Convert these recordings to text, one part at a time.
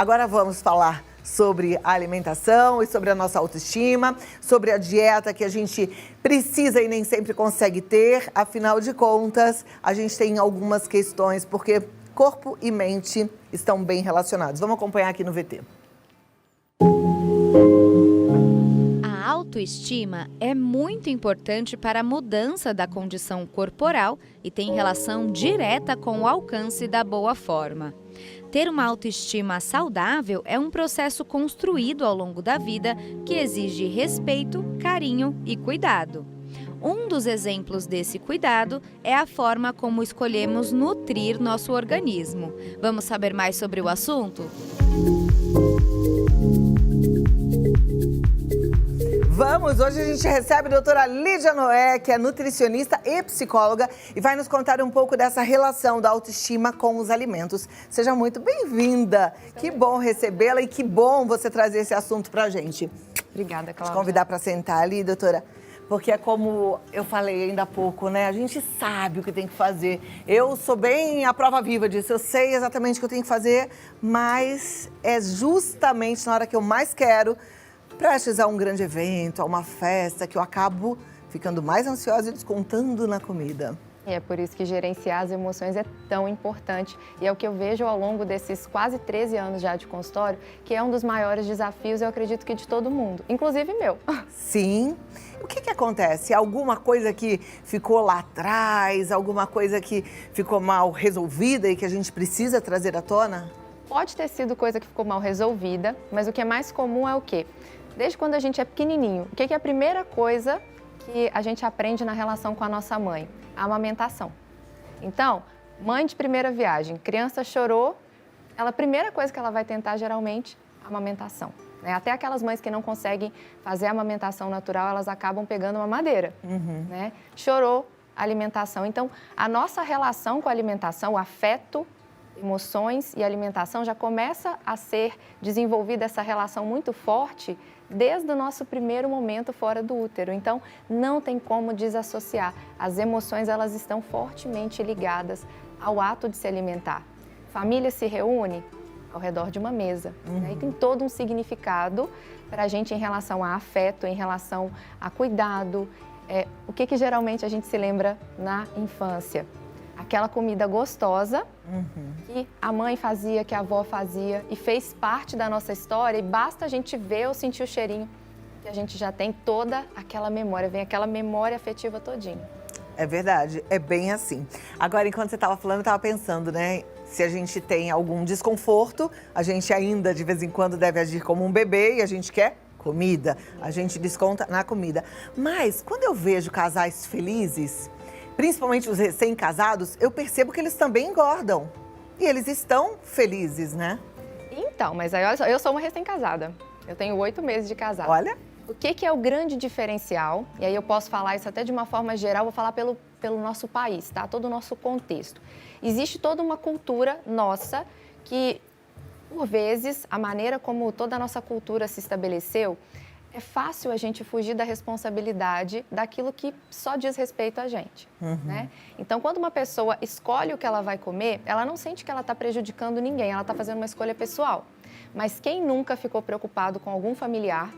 Agora vamos falar sobre a alimentação e sobre a nossa autoestima, sobre a dieta que a gente precisa e nem sempre consegue ter. Afinal de contas, a gente tem algumas questões, porque corpo e mente estão bem relacionados. Vamos acompanhar aqui no VT. A autoestima é muito importante para a mudança da condição corporal e tem relação direta com o alcance da boa forma. Ter uma autoestima saudável é um processo construído ao longo da vida que exige respeito, carinho e cuidado. Um dos exemplos desse cuidado é a forma como escolhemos nutrir nosso organismo. Vamos saber mais sobre o assunto? Vamos! Hoje a gente recebe a doutora Lídia Noé, que é nutricionista e psicóloga, e vai nos contar um pouco dessa relação da autoestima com os alimentos. Seja muito bem-vinda! Que bom recebê-la e que bom você trazer esse assunto pra gente. Obrigada, Cláudia. Te convidar para sentar ali, doutora, porque é como eu falei ainda há pouco, né? A gente sabe o que tem que fazer. Eu sou bem a prova viva disso, eu sei exatamente o que eu tenho que fazer, mas é justamente na hora que eu mais quero, prestes a um grande evento, a uma festa, que eu acabo ficando mais ansiosa e descontando na comida. E é por isso que gerenciar as emoções é tão importante. E é o que eu vejo ao longo desses quase 13 anos já de consultório, que é um dos maiores desafios, eu acredito que de todo mundo, inclusive meu. Sim. O que acontece? Alguma coisa que ficou lá atrás, alguma coisa que ficou mal resolvida e que a gente precisa trazer à tona? Pode ter sido coisa que ficou mal resolvida, mas o que é mais comum é o quê? Desde quando a gente é pequenininho, o que é a primeira coisa que a gente aprende na relação com a nossa mãe? A amamentação. Então, mãe de primeira viagem, criança chorou, a primeira coisa que ela vai tentar geralmente é a amamentação. Né? Até aquelas mães que não conseguem fazer a amamentação natural, elas acabam pegando uma madeira. Né? Chorou, alimentação. Então, a nossa relação com a alimentação, o afeto, emoções e alimentação já começa a ser desenvolvida essa relação muito forte desde o nosso primeiro momento fora do útero. Então, não tem como desassociar. As emoções, elas estão fortemente ligadas ao ato de se alimentar. Família se reúne ao redor de uma mesa. Né? E tem todo um significado para a gente em relação a afeto, em relação a cuidado. O que geralmente a gente se lembra na infância? Aquela comida gostosa que a mãe fazia, que a avó fazia e fez parte da nossa história e basta a gente ver ou sentir o cheirinho que a gente já tem toda aquela memória, vem aquela memória afetiva todinha. É verdade, é bem assim. Agora, enquanto você estava falando, eu estava pensando, né? Se a gente tem algum desconforto, a gente ainda de vez em quando deve agir como um bebê e a gente quer comida, a gente desconta na comida. Mas quando eu vejo casais felizes, principalmente os recém-casados, eu percebo que eles também engordam. E eles estão felizes, né? Então, mas aí olha só, eu sou uma recém-casada. Eu tenho 8 meses de casada. Olha. O que é o grande diferencial? E aí eu posso falar isso até de uma forma geral, vou falar pelo nosso país, tá? Todo o nosso contexto. Existe toda uma cultura nossa que, por vezes, a maneira como toda a nossa cultura se estabeleceu, é fácil a gente fugir da responsabilidade daquilo que só diz respeito a gente, né? Então, quando uma pessoa escolhe o que ela vai comer, ela não sente que ela está prejudicando ninguém, ela está fazendo uma escolha pessoal. Mas quem nunca ficou preocupado com algum familiar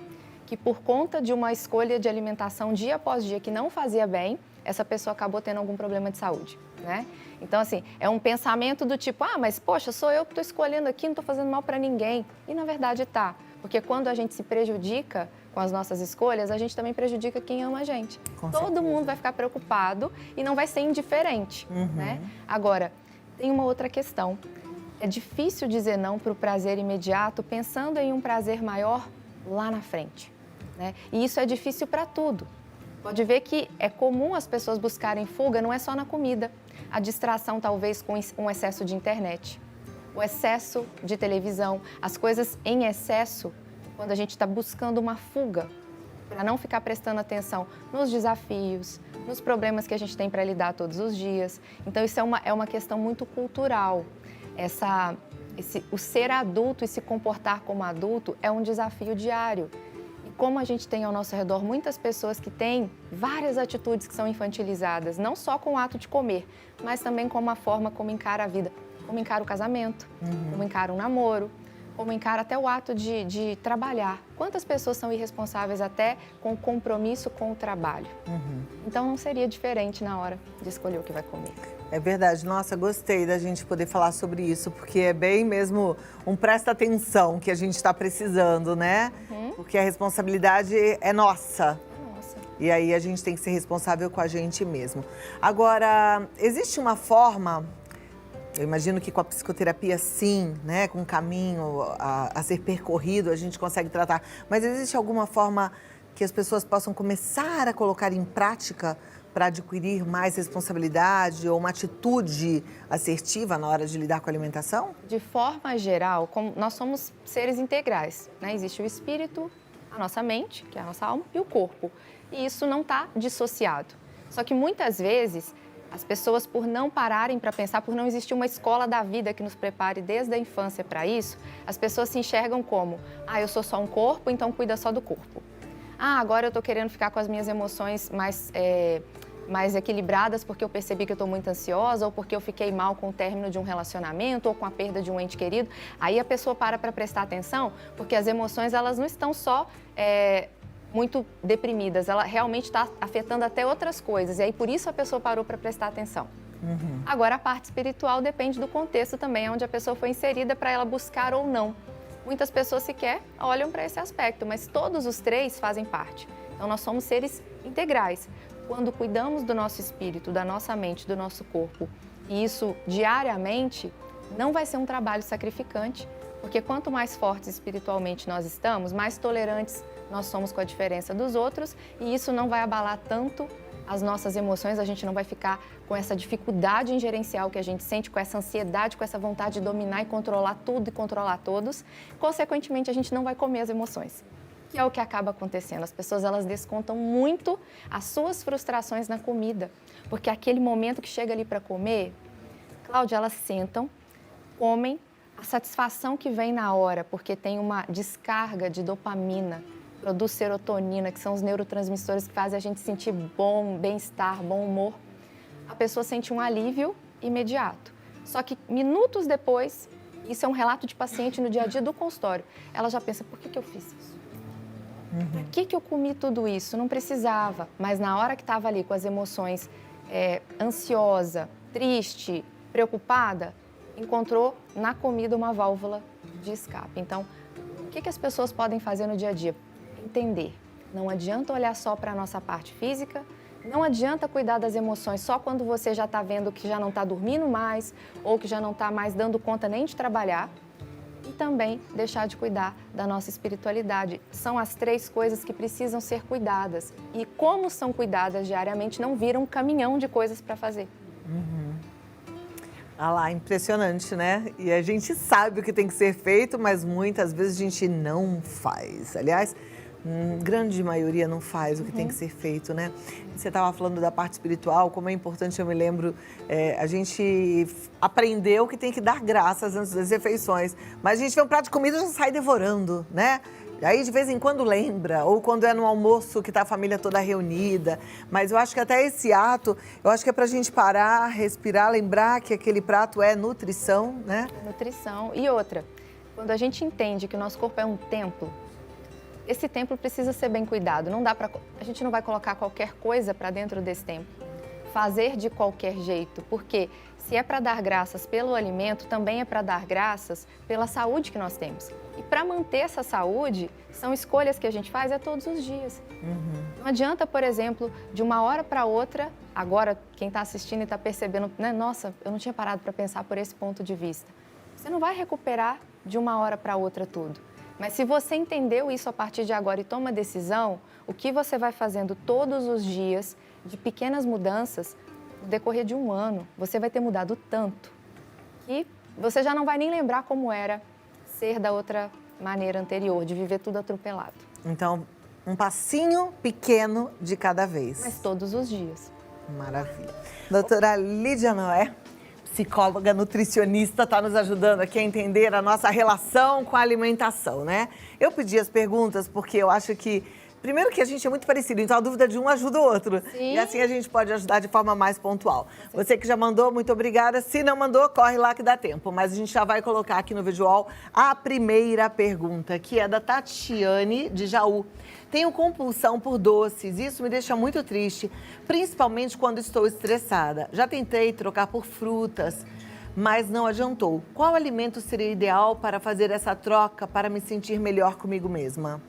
que, por conta de uma escolha de alimentação dia após dia que não fazia bem, essa pessoa acabou tendo algum problema de saúde, né? Então, assim, é um pensamento do tipo, mas poxa, sou eu que estou escolhendo aqui, não estou fazendo mal para ninguém. E, na verdade, tá. Porque quando a gente se prejudica com as nossas escolhas, a gente também prejudica quem ama a gente. Todo mundo vai ficar preocupado e não vai ser indiferente, né? Agora, tem uma outra questão. É difícil dizer não para o prazer imediato pensando em um prazer maior lá na frente, né? E isso é difícil para tudo. Pode ver que é comum as pessoas buscarem fuga, não é só na comida. A distração, talvez, com um excesso de internet, o excesso de televisão, as coisas em excesso, quando a gente está buscando uma fuga, para não ficar prestando atenção nos desafios, nos problemas que a gente tem para lidar todos os dias. Então, isso é uma questão muito cultural. O ser adulto e se comportar como adulto é um desafio diário. E como a gente tem ao nosso redor muitas pessoas que têm várias atitudes que são infantilizadas, não só com o ato de comer, mas também com a forma como encara a vida, como encara o casamento, como encara um namoro, como encara até o ato de trabalhar. Quantas pessoas são irresponsáveis até com o compromisso com o trabalho? Então, não seria diferente na hora de escolher o que vai comer. É verdade. Nossa, gostei da gente poder falar sobre isso, porque é bem mesmo um presta atenção que a gente está precisando, né? Porque a responsabilidade é nossa. E aí a gente tem que ser responsável com a gente mesmo. Agora, existe uma forma, eu imagino que com a psicoterapia sim, né? Com um caminho a ser percorrido, a gente consegue tratar. Mas existe alguma forma que as pessoas possam começar a colocar em prática para adquirir mais responsabilidade ou uma atitude assertiva na hora de lidar com a alimentação? De forma geral, como nós somos seres integrais, né? Existe o espírito, a nossa mente, que é a nossa alma, e o corpo. E isso não está dissociado. Só que muitas vezes as pessoas, por não pararem para pensar, por não existir uma escola da vida que nos prepare desde a infância para isso, as pessoas se enxergam como: eu sou só um corpo, então cuida só do corpo. Agora eu estou querendo ficar com as minhas emoções mais equilibradas porque eu percebi que eu estou muito ansiosa ou porque eu fiquei mal com o término de um relacionamento ou com a perda de um ente querido. Aí a pessoa para prestar atenção, porque as emoções elas não estão só muito deprimidas, ela realmente está afetando até outras coisas. E aí por isso a pessoa parou para prestar atenção. Agora a parte espiritual depende do contexto também, onde a pessoa foi inserida para ela buscar ou não. Muitas pessoas sequer olham para esse aspecto, mas todos os três fazem parte. Então nós somos seres integrais. Quando cuidamos do nosso espírito, da nossa mente, do nosso corpo, e isso diariamente, não vai ser um trabalho sacrificante, porque quanto mais fortes espiritualmente nós estamos, mais tolerantes nós somos com a diferença dos outros, e isso não vai abalar tanto as nossas emoções, a gente não vai ficar com essa dificuldade em gerenciar o que a gente sente, com essa ansiedade, com essa vontade de dominar e controlar tudo e controlar todos. Consequentemente, a gente não vai comer as emoções, que é o que acaba acontecendo. As pessoas, elas descontam muito as suas frustrações na comida, porque aquele momento que chega ali para comer, Cláudia, elas sentam, comem, a satisfação que vem na hora, porque tem uma descarga de dopamina, produz serotonina, que são os neurotransmissores que fazem a gente sentir bom, bem-estar, bom humor. A pessoa sente um alívio imediato. Só que minutos depois, isso é um relato de paciente no dia a dia do consultório, ela já pensa: por que eu fiz isso? Por que eu comi tudo isso? Não precisava. Mas na hora que estava ali com as emoções ansiosa, triste, preocupada, encontrou na comida uma válvula de escape. Então, o que as pessoas podem fazer no dia a dia? Entender. Não adianta olhar só para a nossa parte física, não adianta cuidar das emoções só quando você já está vendo que já não está dormindo mais ou que já não está mais dando conta nem de trabalhar. E também deixar de cuidar da nossa espiritualidade. São as três coisas que precisam ser cuidadas. E como são cuidadas diariamente, não viram um caminhão de coisas para fazer. Ah lá, impressionante, né? E a gente sabe o que tem que ser feito, mas muitas vezes a gente não faz. Aliás, grande maioria não faz o que tem que ser feito, né? Você estava falando da parte espiritual, como é importante, eu me lembro, a gente aprendeu que tem que dar graças antes das refeições, mas a gente vê um prato de comida e já sai devorando, né? Aí de vez em quando lembra, ou quando é no almoço que está a família toda reunida, mas eu acho que até esse ato, eu acho que é para a gente parar, respirar, lembrar que aquele prato é nutrição, né? Nutrição. E outra, quando a gente entende que o nosso corpo é um templo, esse templo precisa ser bem cuidado. A gente não vai colocar qualquer coisa para dentro desse templo. Fazer de qualquer jeito, porque se é para dar graças pelo alimento, também é para dar graças pela saúde que nós temos. E para manter essa saúde, são escolhas que a gente faz todos os dias. Não adianta, por exemplo, de uma hora para outra, agora quem está assistindo e está percebendo, né? Nossa, eu não tinha parado para pensar por esse ponto de vista. Você não vai recuperar de uma hora para outra tudo. Mas se você entendeu isso a partir de agora e toma decisão, o que você vai fazendo todos os dias, de pequenas mudanças, no decorrer de um ano, você vai ter mudado tanto que você já não vai nem lembrar como era ser da outra maneira anterior, de viver tudo atropelado. Então, um passinho pequeno de cada vez. Mas todos os dias. Maravilha. Doutora Lídia Noé, psicóloga nutricionista, está nos ajudando aqui a entender a nossa relação com a alimentação, né? Eu pedi as perguntas porque eu acho que Primeiro que a gente é muito parecido, então a dúvida de um ajuda o outro. Sim. E assim a gente pode ajudar de forma mais pontual. Você que já mandou, muito obrigada. Se não mandou, corre lá que dá tempo. Mas a gente já vai colocar aqui no visual a primeira pergunta, que é da Tatiane, de Jaú. Tenho compulsão por doces, isso me deixa muito triste, principalmente quando estou estressada. Já tentei trocar por frutas, mas não adiantou. Qual alimento seria ideal para fazer essa troca, para me sentir melhor comigo mesma?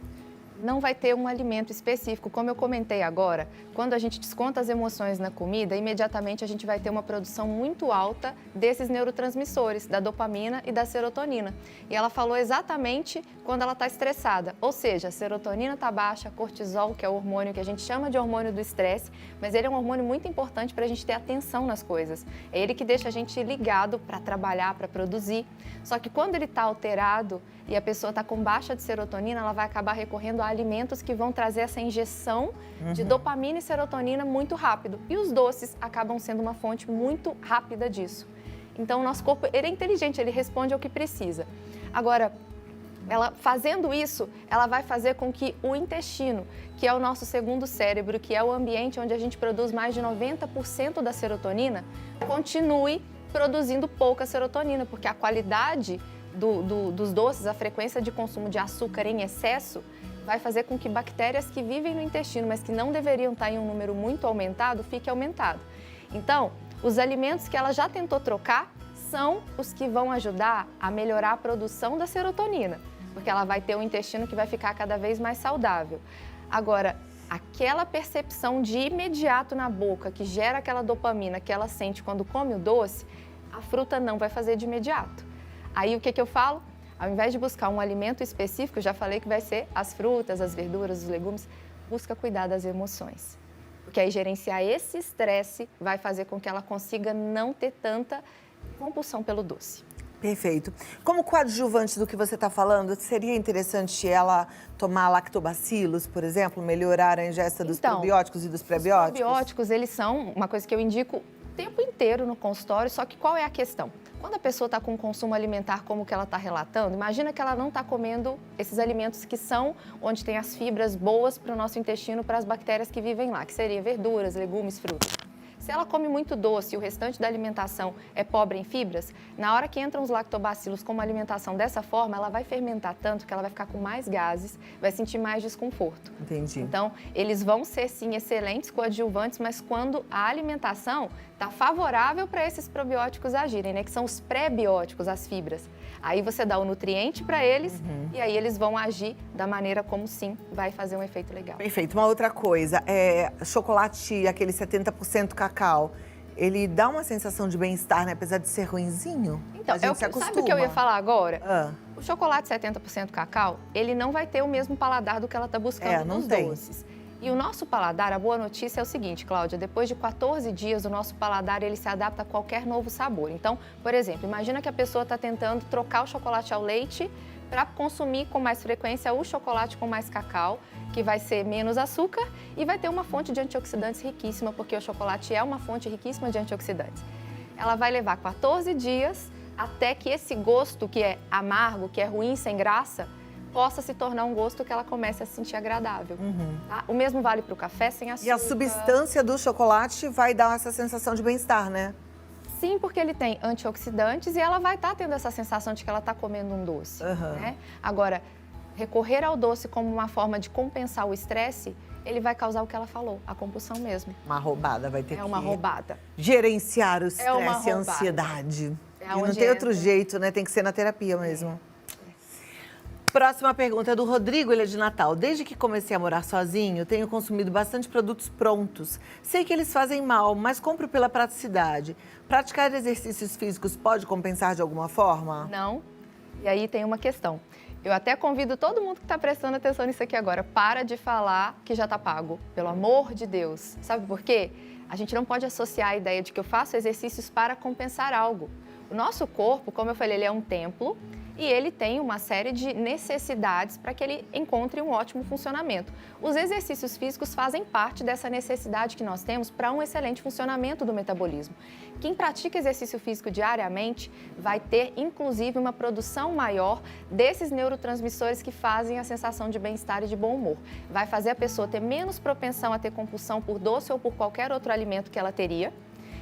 Não vai ter um alimento específico. Como eu comentei agora, quando a gente desconta as emoções na comida, imediatamente a gente vai ter uma produção muito alta desses neurotransmissores, da dopamina e da serotonina. E ela falou exatamente quando ela está estressada, ou seja, a serotonina está baixa, cortisol, que é o hormônio que a gente chama de hormônio do estresse, mas ele é um hormônio muito importante para a gente ter atenção nas coisas. É ele que deixa a gente ligado para trabalhar, para produzir. Só que quando ele está alterado e a pessoa está com baixa de serotonina, ela vai acabar recorrendo a alimentos que vão trazer essa injeção de dopamina e serotonina muito rápido. E os doces acabam sendo uma fonte muito rápida disso. Então, o nosso corpo, ele é inteligente, ele responde ao que precisa. Agora, ela fazendo isso, ela vai fazer com que o intestino, que é o nosso segundo cérebro, que é o ambiente onde a gente produz mais de 90% da serotonina, continue produzindo pouca serotonina, porque a qualidade dos doces, a frequência de consumo de açúcar em excesso, vai fazer com que bactérias que vivem no intestino, mas que não deveriam estar em um número muito aumentado, fique aumentado. Então, os alimentos que ela já tentou trocar são os que vão ajudar a melhorar a produção da serotonina, porque ela vai ter um intestino que vai ficar cada vez mais saudável. Agora, aquela percepção de imediato na boca, que gera aquela dopamina que ela sente quando come o doce, a fruta não vai fazer de imediato. Aí o que eu falo? Ao invés de buscar um alimento específico, já falei que vai ser as frutas, as verduras, os legumes, busca cuidar das emoções. Porque aí gerenciar esse estresse vai fazer com que ela consiga não ter tanta compulsão pelo doce. Perfeito. Como coadjuvante do que você está falando, seria interessante ela tomar lactobacilos, por exemplo, melhorar a ingesta dos probióticos e dos prebióticos? Os probióticos, eles são uma coisa que eu indico o tempo inteiro no consultório, só que qual é a questão? Quando a pessoa está com um consumo alimentar como que ela está relatando, imagina que ela não está comendo esses alimentos que são onde tem as fibras boas para o nosso intestino, para as bactérias que vivem lá, que seria verduras, legumes, frutas. Se ela come muito doce e o restante da alimentação é pobre em fibras, na hora que entram os lactobacilos com uma alimentação dessa forma, ela vai fermentar tanto que ela vai ficar com mais gases, vai sentir mais desconforto. Entendi. Então, eles vão ser, sim, excelentes coadjuvantes, mas quando a alimentação está favorável para esses probióticos agirem, né? Que são os pré-bióticos, as fibras. Aí você dá o nutriente para eles e aí eles vão agir da maneira como, sim, vai fazer um efeito legal. Perfeito. Uma outra coisa, chocolate, aquele 70% cacau, ele dá uma sensação de bem-estar, né? Apesar de ser ruinzinho, Então, a gente se acostuma. sabe o que eu ia falar agora? Ah. O chocolate 70% cacau, ele não vai ter o mesmo paladar do que ela está buscando nos doces. E o nosso paladar, a boa notícia é o seguinte, Cláudia, depois de 14 dias, o nosso paladar ele se adapta a qualquer novo sabor. Então, por exemplo, imagina que a pessoa está tentando trocar o chocolate ao leite para consumir com mais frequência o chocolate com mais cacau, que vai ser menos açúcar e vai ter uma fonte de antioxidantes riquíssima, porque o chocolate é uma fonte riquíssima de antioxidantes. Ela vai levar 14 dias até que esse gosto que é amargo, que é ruim, sem graça, possa se tornar um gosto que ela comece a se sentir agradável. Tá? O mesmo vale para o café sem açúcar. E a substância do chocolate vai dar essa sensação de bem-estar, né? Sim, porque ele tem antioxidantes e ela vai estar tendo essa sensação de que ela está comendo um doce. Né? Agora, recorrer ao doce como uma forma de compensar o estresse, ele vai causar o que ela falou, a compulsão mesmo. Uma roubada, vai ter que... É uma roubada. Gerenciar o É uma estresse e a roubada. ansiedade. É E não onde tem outro entra. jeito, né? Tem que ser na terapia mesmo. Próxima pergunta é do Rodrigo, ele é de Natal. Desde que comecei a morar sozinho, tenho consumido bastante produtos prontos. Sei que eles fazem mal, mas compro pela praticidade. Praticar exercícios físicos pode compensar de alguma forma? Não. E aí tem uma questão. Eu até convido todo mundo que está prestando atenção nisso aqui agora, para de falar que já está pago, pelo amor de Deus. Sabe por quê? A gente não pode associar a ideia de que eu faço exercícios para compensar algo. O nosso corpo, como eu falei, ele é um templo e ele tem uma série de necessidades para que ele encontre um ótimo funcionamento. Os exercícios físicos fazem parte dessa necessidade que nós temos para um excelente funcionamento do metabolismo. Quem pratica exercício físico diariamente vai ter, inclusive, uma produção maior desses neurotransmissores que fazem a sensação de bem-estar e de bom humor. Vai fazer a pessoa ter menos propensão a ter compulsão por doce ou por qualquer outro alimento que ela teria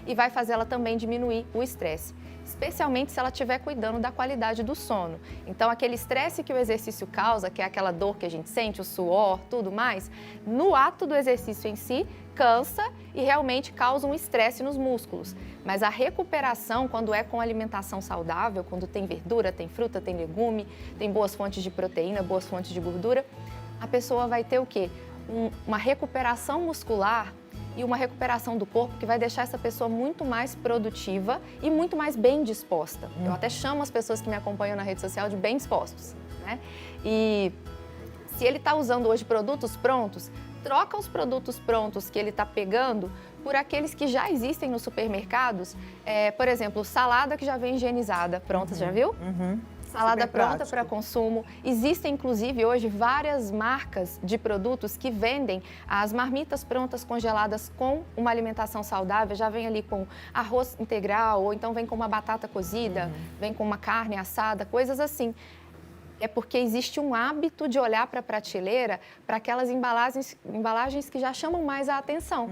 e vai fazer ela também diminuir o estresse, especialmente se ela estiver cuidando da qualidade do sono. Então, aquele estresse que o exercício causa, que é aquela dor que a gente sente, o suor, tudo mais, no ato do exercício em si, cansa e realmente causa um estresse nos músculos. Mas a recuperação, quando é com alimentação saudável, quando tem verdura, tem fruta, tem legume, tem boas fontes de proteína, boas fontes de gordura, a pessoa vai ter o quê? Uma recuperação muscular e uma recuperação do corpo que vai deixar essa pessoa muito mais produtiva e muito mais bem disposta. Eu até chamo as pessoas que me acompanham na rede social de bem dispostos, né? E se ele está usando hoje produtos prontos, troca os produtos prontos que ele está pegando por aqueles que já existem nos supermercados. Por exemplo, salada que já vem higienizada, pronta, já viu? Salada pronta para consumo. Existem, inclusive, hoje várias marcas de produtos que vendem as marmitas prontas congeladas com uma alimentação saudável. Já vem ali com arroz integral, ou então vem com uma batata cozida, vem com uma carne assada, coisas assim. É porque existe um hábito de olhar para a prateleira para aquelas embalagens que já chamam mais a atenção.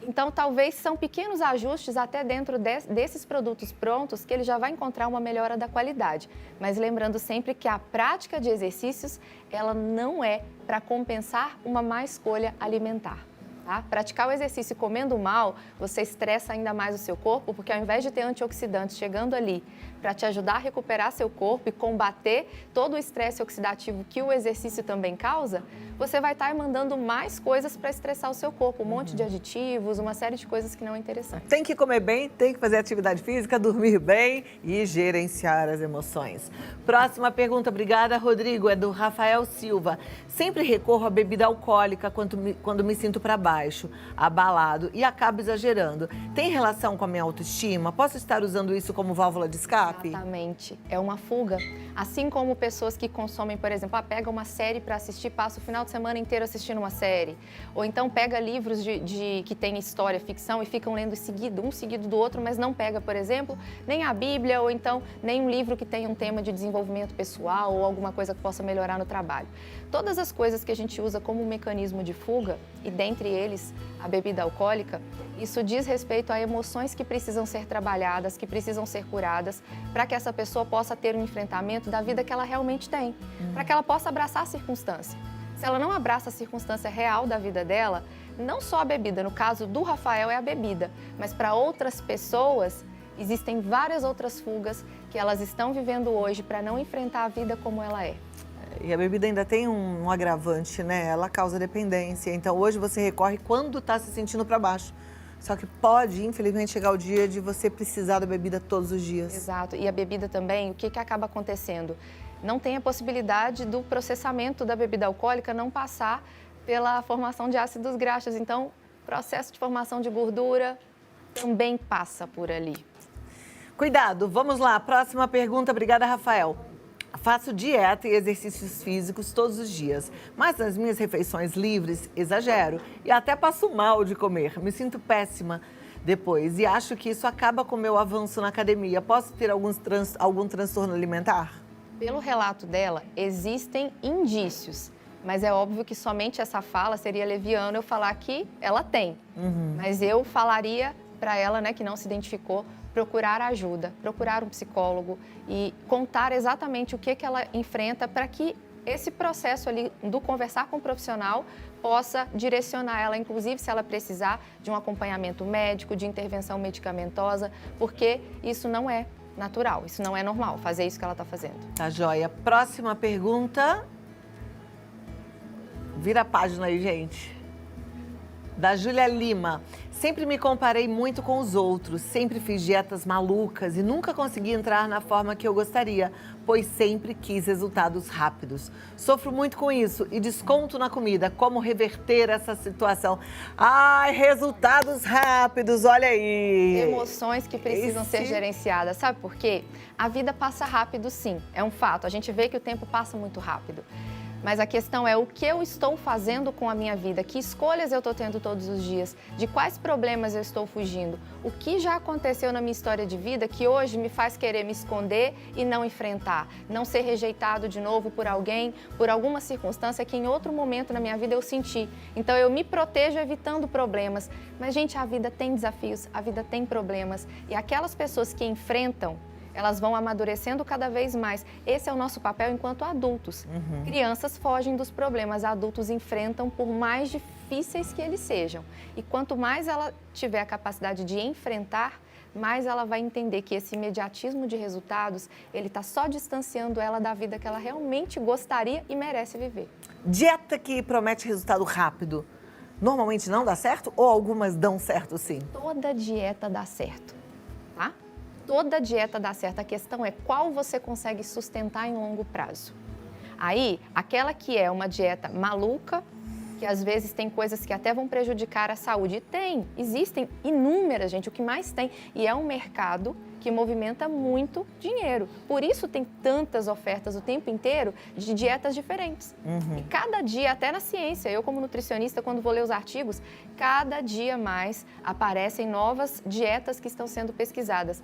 Então, talvez são pequenos ajustes até dentro desses produtos prontos que ele já vai encontrar uma melhora da qualidade. Mas lembrando sempre que a prática de exercícios, ela não é para compensar uma má escolha alimentar. Tá? Praticar o exercício comendo mal, você estressa ainda mais o seu corpo, porque ao invés de ter antioxidantes chegando ali para te ajudar a recuperar seu corpo e combater todo o estresse oxidativo que o exercício também causa, você vai estar mandando mais coisas para estressar o seu corpo, um monte de aditivos, uma série de coisas que não é interessante. Tem que comer bem, tem que fazer atividade física, dormir bem e gerenciar as emoções. Próxima pergunta, obrigada, Rodrigo, é do Rafael Silva. Sempre recorro à bebida alcoólica quando me sinto para baixo, abalado e acabo exagerando. Tem relação com a minha autoestima? Posso estar usando isso como válvula de escape? Exatamente. É uma fuga. Assim como pessoas que consomem, por exemplo, pega uma série para assistir, passa o final de semana inteiro assistindo uma série. Ou então pega livros que tem história, ficção e ficam lendo um seguido do outro, mas não pega, por exemplo, nem a Bíblia ou então nem um livro que tenha um tema de desenvolvimento pessoal ou alguma coisa que possa melhorar no trabalho. Todas as coisas que a gente usa como um mecanismo de fuga, e dentre eles a bebida alcoólica, isso diz respeito a emoções que precisam ser trabalhadas, que precisam ser curadas, para que essa pessoa possa ter um enfrentamento da vida que ela realmente tem, para que ela possa abraçar a circunstância. Se ela não abraça a circunstância real da vida dela, não só a bebida, no caso do Rafael é a bebida, mas para outras pessoas existem várias outras fugas que elas estão vivendo hoje para não enfrentar a vida como ela é. E a bebida ainda tem um agravante, né? Ela causa dependência. Então, hoje você recorre quando está se sentindo para baixo. Só que pode, infelizmente, chegar o dia de você precisar da bebida todos os dias. Exato. E a bebida também, o que acaba acontecendo? Não tem a possibilidade do processamento da bebida alcoólica não passar pela formação de ácidos graxos. Então, o processo de formação de gordura também passa por ali. Cuidado, vamos lá. Próxima pergunta. Obrigada, Rafael. Faço dieta e exercícios físicos todos os dias, mas nas minhas refeições livres exagero e até passo mal de comer. Me sinto péssima depois e acho que isso acaba com o meu avanço na academia. Posso ter algum transtorno alimentar? Pelo relato dela, existem indícios, mas é óbvio que somente essa fala seria leviano eu falar que ela tem. Mas eu falaria para ela, né, que não se identificou, procurar ajuda, procurar um psicólogo e contar exatamente o que ela enfrenta para que esse processo ali do conversar com o profissional possa direcionar ela, inclusive se ela precisar de um acompanhamento médico, de intervenção medicamentosa, porque isso não é natural, isso não é normal, fazer isso que ela está fazendo. Tá joia. Próxima pergunta. Vira a página aí, gente. Da Júlia Lima. Sempre me comparei muito com os outros, sempre fiz dietas malucas e nunca consegui entrar na forma que eu gostaria. pois sempre quis resultados rápidos. Sofro muito com isso e desconto na comida. Como reverter essa situação? Ai, resultados rápidos, olha aí. Emoções que precisam ser gerenciadas. Sabe por quê? A vida passa rápido, sim. É um fato. A gente vê que o tempo passa muito rápido. Mas a questão é o que eu estou fazendo com a minha vida, que escolhas eu estou tendo todos os dias, de quais problemas eu estou fugindo, o que já aconteceu na minha história de vida que hoje me faz querer me esconder e não enfrentar, não ser rejeitado de novo por alguém, por alguma circunstância que em outro momento na minha vida eu senti. Então eu me protejo evitando problemas. Mas, gente, a vida tem desafios, a vida tem problemas e aquelas pessoas que enfrentam, elas vão amadurecendo cada vez mais. Esse é o nosso papel enquanto adultos. Crianças fogem dos problemas, adultos enfrentam por mais difíceis que eles sejam. E quanto mais ela tiver a capacidade de enfrentar, mais ela vai entender que esse imediatismo de resultados, ele está só distanciando ela da vida que ela realmente gostaria e merece viver. Dieta que promete resultado rápido, normalmente não dá certo ou algumas dão certo sim? Toda dieta dá certo, tá? Toda dieta dá certo, a questão é qual você consegue sustentar em longo prazo. Aí, aquela que é uma dieta maluca, que às vezes tem coisas que até vão prejudicar a saúde. E existem inúmeras, gente, o que mais tem. E é um mercado que movimenta muito dinheiro. Por isso tem tantas ofertas o tempo inteiro de dietas diferentes. E cada dia, até na ciência, eu como nutricionista, quando vou ler os artigos, cada dia mais aparecem novas dietas que estão sendo pesquisadas.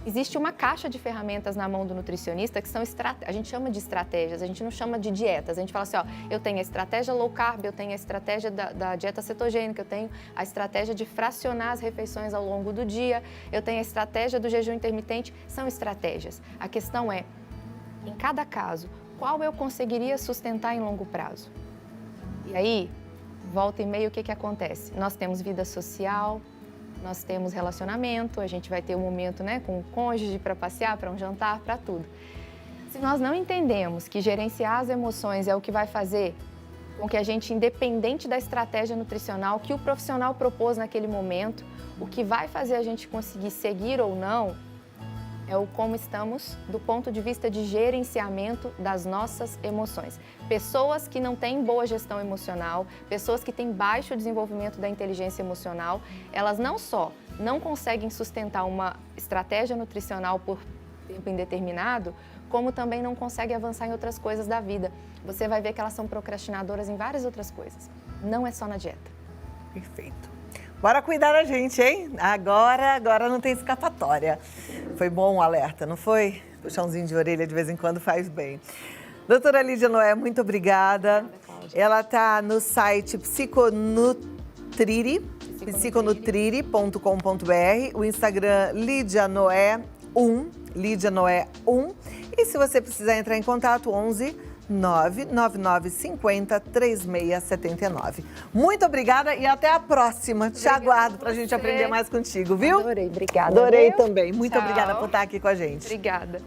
Existe uma caixa de ferramentas na mão do nutricionista que são, a gente chama de estratégias, a gente não chama de dietas. A gente fala assim, ó, eu tenho a estratégia low carb, eu tenho a estratégia da dieta cetogênica, eu tenho a estratégia de fracionar as refeições ao longo do dia, eu tenho a estratégia do jejum intermitente, são estratégias. A questão é, em cada caso, qual eu conseguiria sustentar em longo prazo? E aí, volta e meia, o que acontece? Nós temos vida social, nós temos relacionamento, a gente vai ter um momento, né, com o cônjuge para passear, para um jantar, para tudo. Se nós não entendemos que gerenciar as emoções é o que vai fazer com que a gente, independente da estratégia nutricional que o profissional propôs naquele momento, o que vai fazer a gente conseguir seguir ou não é o como estamos do ponto de vista de gerenciamento das nossas emoções. Pessoas que não têm boa gestão emocional, pessoas que têm baixo desenvolvimento da inteligência emocional, elas não só não conseguem sustentar uma estratégia nutricional por tempo indeterminado, como também não conseguem avançar em outras coisas da vida. Você vai ver que elas são procrastinadoras em várias outras coisas. Não é só na dieta. Perfeito. Bora cuidar da gente, hein? Agora não tem escapatória. Foi bom o alerta, não foi? Puxãozinho de orelha de vez em quando faz bem. Doutora Lídia Noé, muito obrigada. Ela está no site psiconutrire.com.br, o Instagram Lídia Noé 1, Lídia Noé 1. E se você precisar entrar em contato, 11 99950 3679. Muito obrigada e até a próxima. Te aguardo para a gente aprender mais contigo, viu? Adorei, obrigada. Adorei viu? também. Muito Tchau. obrigada por estar aqui com a gente. Obrigada.